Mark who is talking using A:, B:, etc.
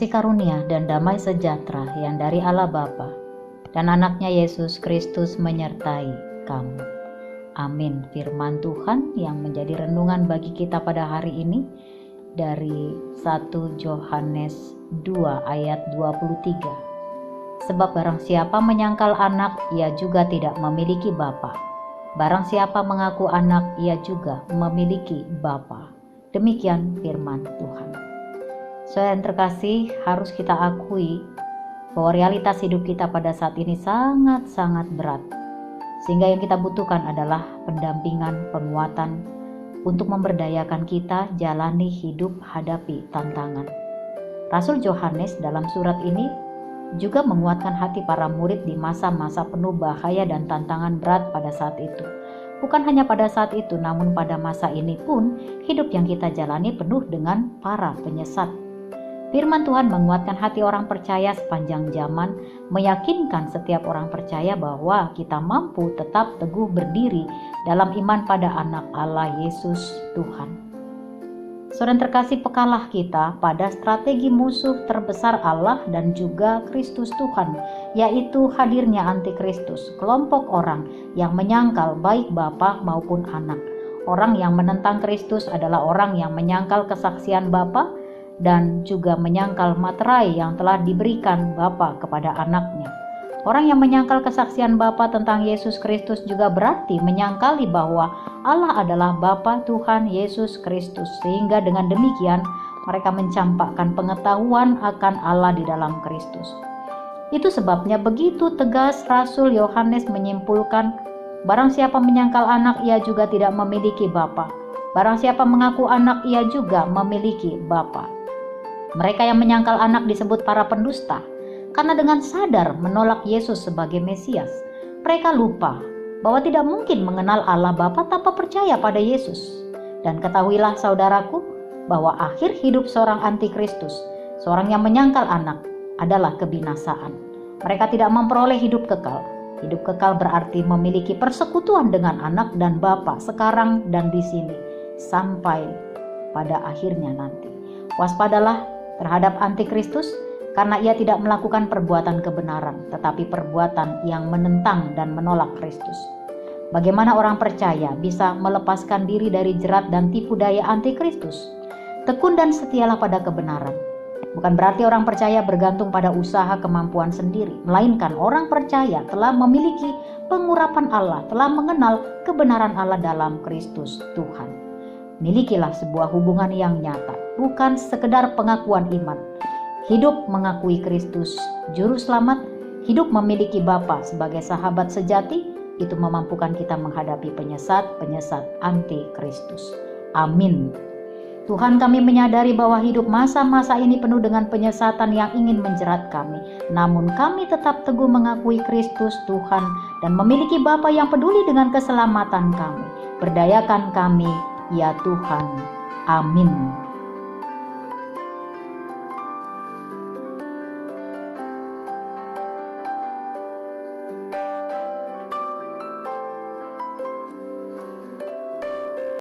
A: kasih karunia dan damai sejahtera yang dari Allah Bapa dan anaknya Yesus Kristus menyertai kamu. Amin. Firman Tuhan yang menjadi renungan bagi kita pada hari ini dari 1 Yohanes 2 ayat 23. Sebab barang siapa menyangkal anak, ia juga tidak memiliki bapa. Barang siapa mengaku anak, ia juga memiliki bapa. Demikian firman Tuhan. Saudara yang terkasih, harus kita akui bahwa realitas hidup kita pada saat ini sangat-sangat berat. Sehingga yang kita butuhkan adalah pendampingan, penguatan untuk memberdayakan kita jalani hidup hadapi tantangan. Rasul Yohanes dalam surat ini juga menguatkan hati para murid di masa-masa penuh bahaya dan tantangan berat pada saat itu. Bukan hanya pada saat itu, namun pada masa ini pun hidup yang kita jalani penuh dengan para penyesat. Firman Tuhan menguatkan hati orang percaya sepanjang zaman, meyakinkan setiap orang percaya bahwa kita mampu tetap teguh berdiri dalam iman pada anak Allah Yesus Tuhan. Saudara terkasih, pekalah kita pada strategi musuh terbesar Allah dan juga Kristus Tuhan, yaitu hadirnya antikristus, kelompok orang yang menyangkal baik Bapa maupun anak. Orang yang menentang Kristus adalah orang yang menyangkal kesaksian Bapa dan juga menyangkal materai yang telah diberikan Bapa kepada anaknya. Orang yang menyangkal kesaksian Bapa tentang Yesus Kristus juga berarti menyangkali bahwa Allah adalah Bapa Tuhan Yesus Kristus, sehingga dengan demikian mereka mencampakkan pengetahuan akan Allah di dalam Kristus. Itu sebabnya begitu tegas Rasul Yohanes menyimpulkan, barang siapa menyangkal anak, ia juga tidak memiliki Bapa. Barang siapa mengaku anak, ia juga memiliki Bapa. Mereka yang menyangkal anak disebut para pendusta, karena dengan sadar menolak Yesus sebagai Mesias, mereka lupa bahwa tidak mungkin mengenal Allah Bapa tanpa percaya pada Yesus. Dan ketahuilah saudaraku, bahwa akhir hidup seorang antikristus, seorang yang menyangkal anak, adalah kebinasaan. Mereka tidak memperoleh hidup kekal. Hidup kekal berarti memiliki persekutuan dengan anak dan Bapa sekarang dan di sini, sampai pada akhirnya nanti. Waspadalah terhadap antikristus, karena ia tidak melakukan perbuatan kebenaran, tetapi perbuatan yang menentang dan menolak Kristus. Bagaimana orang percaya bisa melepaskan diri dari jerat dan tipu daya antikristus? Tekun dan setialah pada kebenaran. Bukan berarti orang percaya bergantung pada usaha kemampuan sendiri, melainkan orang percaya telah memiliki pengurapan Allah, telah mengenal kebenaran Allah dalam Kristus Tuhan. Milikilah sebuah hubungan yang nyata, bukan sekedar pengakuan iman. Hidup mengakui Kristus Juru Selamat, hidup memiliki Bapa sebagai sahabat sejati, itu memampukan kita menghadapi penyesat-penyesat anti-Kristus. Amin. Tuhan, kami menyadari bahwa hidup masa-masa ini penuh dengan penyesatan yang ingin menjerat kami. Namun kami tetap teguh mengakui Kristus Tuhan dan memiliki Bapa yang peduli dengan keselamatan kami. Berdayakan kami, ya Tuhan. Amin.